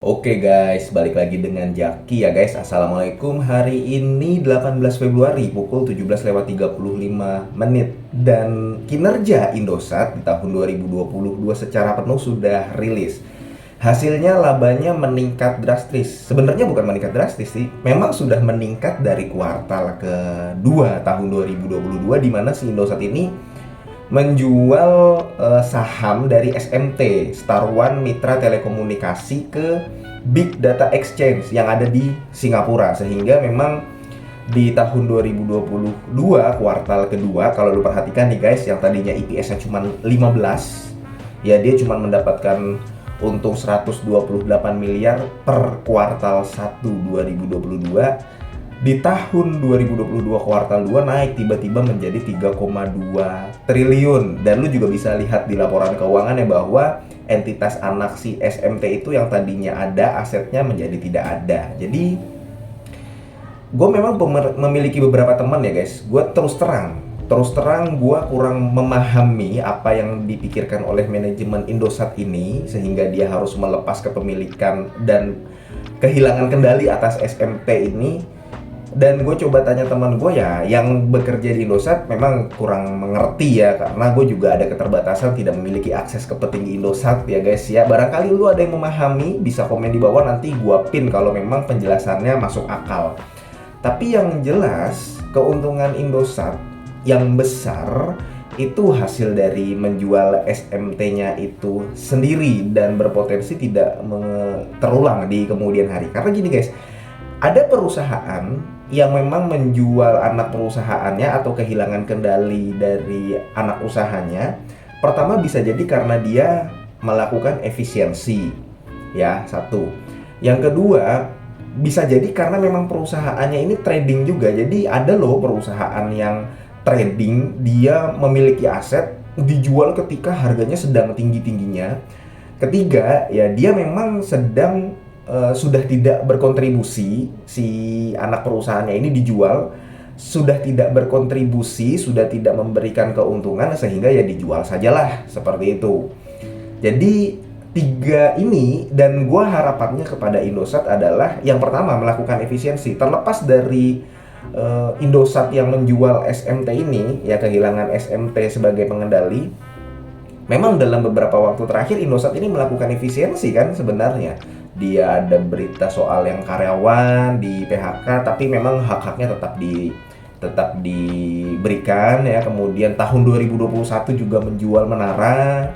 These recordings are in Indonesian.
Oke guys, balik lagi dengan Jaki ya guys. Assalamualaikum. Hari ini 18 Februari pukul 17.35 dan kinerja Indosat di tahun 2022 secara penuh sudah rilis. Hasilnya labanya meningkat drastis. Sebenarnya bukan meningkat drastis sih, memang sudah meningkat dari kuartal kedua tahun 2022 di mana si Indosat ini menjual saham dari SMT, Star One Mitra Telekomunikasi, ke Big Data Exchange yang ada di Singapura, sehingga memang di tahun 2022 kuartal kedua, kalau lu perhatikan nih guys, yang tadinya EPS-nya cuma 15, ya dia cuma mendapatkan untung 128 miliar per kuartal 1 2022. Di tahun 2022 kuartal 2 naik tiba-tiba menjadi 3,2 triliun. Dan lu juga bisa lihat di laporan keuangannya bahwa entitas anak si SMT itu yang tadinya ada asetnya menjadi tidak ada. Jadi gue memang memiliki beberapa teman ya guys. Gue terus terang gue kurang memahami apa yang dipikirkan oleh manajemen Indosat ini sehingga dia harus melepas kepemilikan dan kehilangan kendali atas SMT ini. Dan gue coba tanya teman gue ya yang bekerja di Indosat, memang kurang mengerti ya, karena gue juga ada keterbatasan, tidak memiliki akses ke petinggi Indosat ya guys ya. Barangkali lu ada yang memahami, bisa komen di bawah, nanti gue pin kalau memang penjelasannya masuk akal. Tapi yang jelas keuntungan Indosat yang besar itu hasil dari menjual SMT-nya itu sendiri dan berpotensi tidak terulang di kemudian hari. Karena gini guys, ada perusahaan yang memang menjual anak perusahaannya atau kehilangan kendali dari anak usahanya. Pertama bisa jadi karena dia melakukan efisiensi, ya, satu. Yang kedua bisa jadi karena memang perusahaannya ini trading juga. Jadi ada loh perusahaan yang trading, dia memiliki aset dijual ketika harganya sedang tinggi-tingginya. Ketiga, ya dia memang sedang sudah tidak berkontribusi, si anak perusahaannya ini dijual, sudah tidak berkontribusi, sudah tidak memberikan keuntungan, sehingga ya dijual sajalah, seperti itu. Jadi tiga ini, dan gua harapannya kepada Indosat adalah yang pertama melakukan efisiensi. Terlepas dari Indosat yang menjual SMT ini, ya kehilangan SMT sebagai pengendali, memang dalam beberapa waktu terakhir Indosat ini melakukan efisiensi kan sebenarnya. Dia ada berita soal yang karyawan di PHK, tapi memang hak-haknya tetap diberikan ya. Kemudian tahun 2021 juga menjual menara.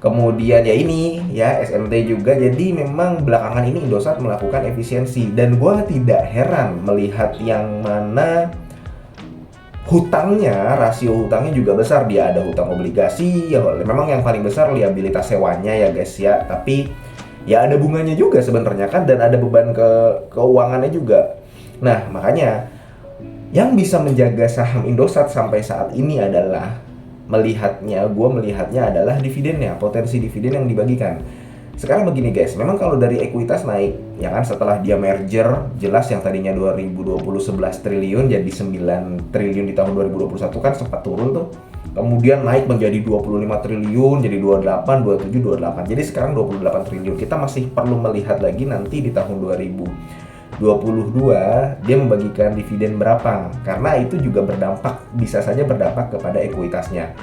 Kemudian ya ini ya SMT juga. Jadi memang belakangan ini Indosat melakukan efisiensi, dan gue tidak heran melihat yang mana hutangnya, rasio hutangnya juga besar. Dia ada hutang obligasi ya, memang yang paling besar liabilitas sewanya ya guys ya, tapi ya ada bunganya juga sebenarnya kan, dan ada beban keuangannya juga. Nah makanya yang bisa menjaga saham Indosat sampai saat ini adalah gue melihatnya adalah dividennya, potensi dividen yang dibagikan. Sekarang begini guys, memang kalau dari ekuitas naik ya kan, setelah dia merger, jelas yang tadinya 2020 11 triliun jadi 9 triliun di tahun 2021 kan sempat turun tuh. Kemudian naik menjadi 25 triliun, jadi 28, 27, 28. Jadi sekarang 28 triliun. Kita masih perlu melihat lagi nanti di tahun 2022 dia membagikan dividen berapa. Karena itu juga berdampak, bisa saja berdampak kepada ekuitasnya.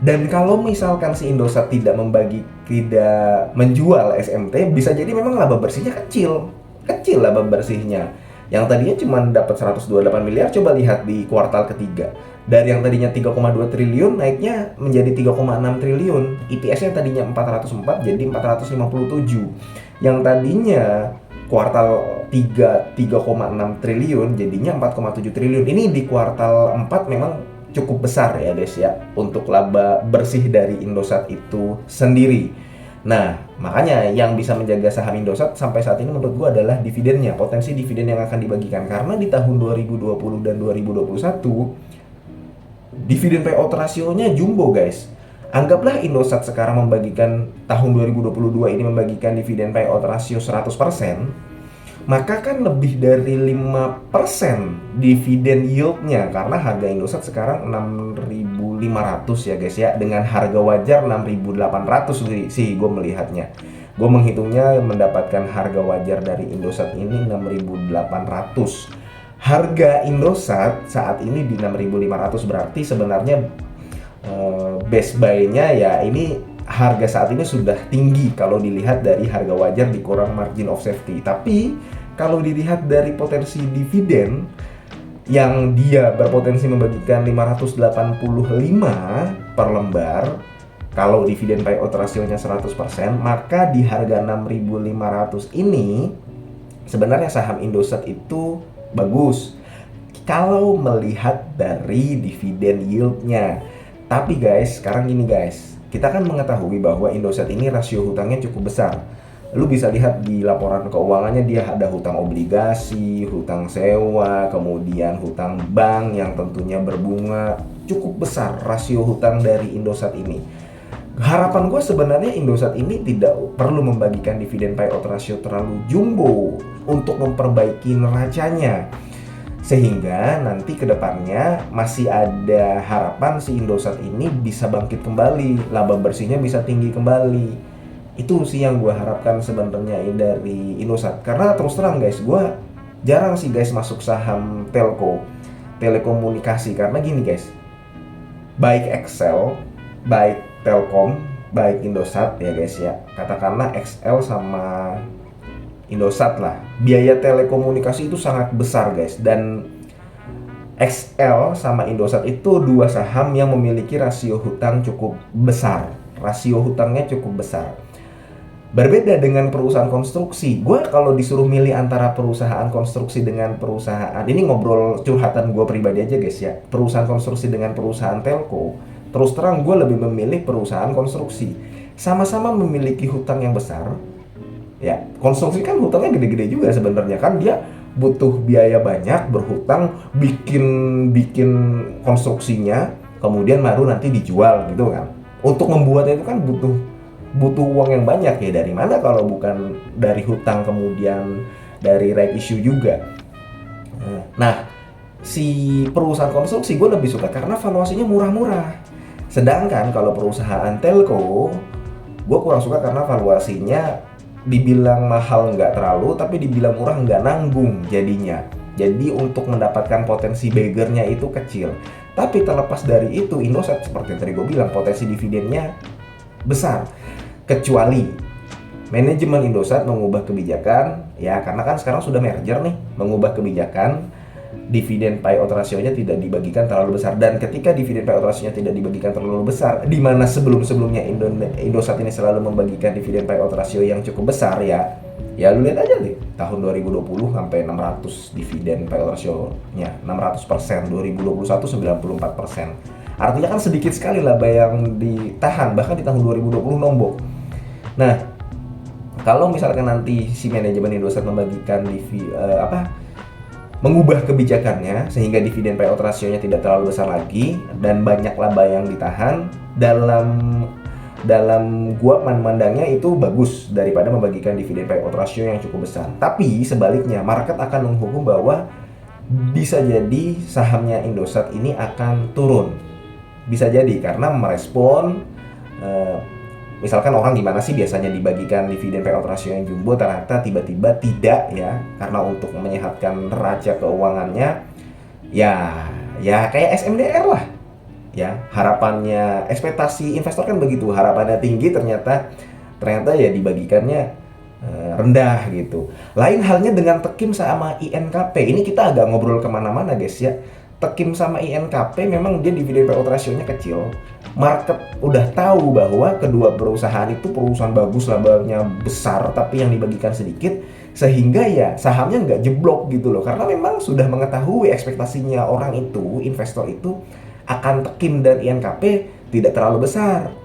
Dan kalau misalkan si Indosat tidak menjual SMT, bisa jadi memang laba bersihnya kecil laba bersihnya. Yang tadinya cuma dapat 128 miliar, coba lihat di kuartal ketiga. Dari yang tadinya 3,2 triliun naiknya menjadi 3,6 triliun. EPS-nya tadinya 404 jadi 457. Yang tadinya kuartal 3 3,6 triliun jadinya 4,7 triliun. Ini di kuartal 4 memang cukup besar ya guys ya untuk laba bersih dari Indosat itu sendiri. Nah makanya yang bisa menjaga saham Indosat sampai saat ini menurut gue adalah dividennya, potensi dividen yang akan dibagikan. Karena di tahun 2020 dan 2021 dividen payout rasionya jumbo guys. Anggaplah Indosat sekarang membagikan, tahun 2022 ini membagikan dividen payout rasio 100%, maka kan lebih dari 5% dividen yieldnya, karena harga Indosat sekarang 6.500 ya guys ya, dengan harga wajar 6.800 sih gue melihatnya. Gue menghitungnya mendapatkan harga wajar dari Indosat ini 6.800. Harga Indosat saat ini di 6.500, berarti sebenarnya best buy-nya ya ini harga saat ini sudah tinggi kalau dilihat dari harga wajar dikurang margin of safety. Tapi kalau dilihat dari potensi dividen yang dia berpotensi membagikan 585 per lembar, kalau dividen payout rasionya 100%, maka di harga 6.500 ini sebenarnya saham Indosat itu bagus kalau melihat dari dividen yieldnya. Tapi guys, sekarang gini guys, kita kan mengetahui bahwa Indosat ini rasio hutangnya cukup besar. Lu bisa lihat di laporan keuangannya, dia ada hutang obligasi, hutang sewa, kemudian hutang bank yang tentunya berbunga. Cukup besar rasio hutang dari Indosat ini. Harapan gue sebenarnya Indosat ini tidak perlu membagikan dividen payout ratio terlalu jumbo untuk memperbaiki neracanya, sehingga nanti kedepannya masih ada harapan si Indosat ini bisa bangkit kembali, laba bersihnya bisa tinggi kembali. Itu sih yang gue harapkan sebenarnya dari Indosat. Karena terus terang guys, gue jarang sih guys masuk saham telco, telekomunikasi. Karena gini guys, baik Excel, baik Telkom, baik Indosat ya guys ya, katakanlah XL sama Indosat lah, biaya telekomunikasi itu sangat besar guys. Dan XL sama Indosat itu dua saham yang memiliki rasio hutang cukup besar. Rasio hutangnya cukup besar. Berbeda dengan perusahaan konstruksi. Gue kalau disuruh milih antara perusahaan konstruksi dengan perusahaan, ini ngobrol curhatan gue pribadi aja guys ya, perusahaan konstruksi dengan perusahaan telco, terus terang gue lebih memilih perusahaan konstruksi. Sama-sama memiliki hutang yang besar. Ya, konstruksi kan hutangnya gede-gede juga sebenarnya kan, dia butuh biaya banyak, berhutang, bikin konstruksinya, kemudian baru nanti dijual gitu kan. Untuk membuatnya itu kan butuh uang yang banyak ya, dari mana kalau bukan dari hutang, kemudian dari right issue juga. Nah, si perusahaan konstruksi gue lebih suka karena valuasinya murah-murah. Sedangkan kalau perusahaan telco, gue kurang suka karena valuasinya dibilang mahal nggak terlalu, tapi dibilang murah nggak nanggung jadinya. Jadi untuk mendapatkan potensi beggarnya itu kecil. Tapi terlepas dari itu, Indosat seperti yang tadi gue bilang, potensi dividennya besar. Kecuali manajemen Indosat mengubah kebijakan, ya karena kan sekarang sudah merger nih, mengubah kebijakan dividen payout rasionya tidak dibagikan terlalu besar. Dan ketika dividen payout rasionya tidak dibagikan terlalu besar, di mana sebelum-sebelumnya Indosat ini selalu membagikan dividen payout rasio yang cukup besar ya lu lihat aja deh, tahun 2020 sampai 600 dividen payout rasionya, 600%, 2021 94%. Artinya kan sedikit sekali laba yang ditahan, bahkan di tahun 2020 nombok. Nah, kalau misalkan nanti si manajemen Indosat membagikan mengubah kebijakannya sehingga dividen payout rasionya tidak terlalu besar lagi dan banyak laba yang ditahan, dalam gua memandangnya itu bagus daripada membagikan dividen payout ratio yang cukup besar. Tapi sebaliknya, market akan menghukum bahwa bisa jadi sahamnya Indosat ini akan turun. Bisa jadi karena merespon misalkan orang gimana sih biasanya dibagikan dividen payout ratio yang jumbo, ternyata tiba-tiba tidak ya, karena untuk menyehatkan neraca keuangannya ya kayak SMDR lah ya, harapannya, ekspektasi investor kan begitu, harapannya tinggi, ternyata ya dibagikannya rendah gitu. Lain halnya dengan Tekim sama INKP. Ini kita agak ngobrol kemana-mana guys ya. Tekim sama INKP memang dia dividen payout rasionya kecil. Market udah tahu bahwa kedua perusahaan itu perusahaan bagus, labanya besar, tapi yang dibagikan sedikit, sehingga ya sahamnya nggak jeblok gitu loh. Karena memang sudah mengetahui ekspektasinya orang itu, investor itu, akan Tekim dan INKP tidak terlalu besar.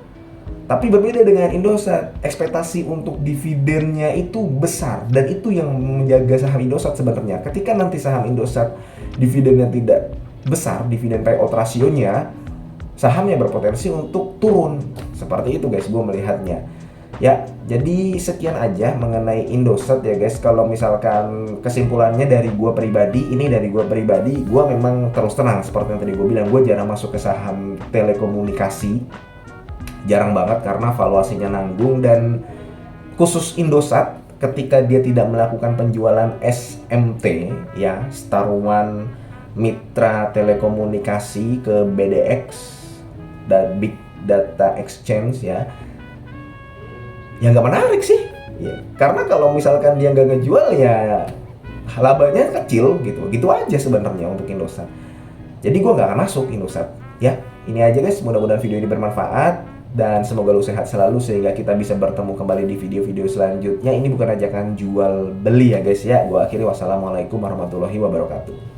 Tapi berbeda dengan Indosat, ekspektasi untuk dividennya itu besar, dan itu yang menjaga saham Indosat sebenarnya. Ketika nanti saham Indosat dividennya tidak besar, dividen payout rasionya, sahamnya berpotensi untuk turun. Seperti itu guys, gue melihatnya. Ya, jadi sekian aja mengenai Indosat ya guys. Kalau misalkan kesimpulannya dari gue pribadi, gue memang terus terang seperti yang tadi gue bilang, gue jarang masuk ke saham telekomunikasi. Jarang banget karena valuasinya nanggung dan khusus Indosat ketika dia tidak melakukan penjualan SMT ya, Star One Mitra Telekomunikasi ke BDX dan Big Data Exchange ya, ya nggak menarik sih ya. Karena kalau misalkan dia nggak ngejual ya labanya kecil gitu, gitu aja sebenarnya untuk Indosat. Jadi gue nggak akan masuk Indosat ya. Ini aja guys, mudah-mudahan video ini bermanfaat dan semoga lu sehat selalu sehingga kita bisa bertemu kembali di video-video selanjutnya. Ini bukan ajakan jual beli ya guys ya. Gue akhiri, wassalamualaikum warahmatullahi wabarakatuh.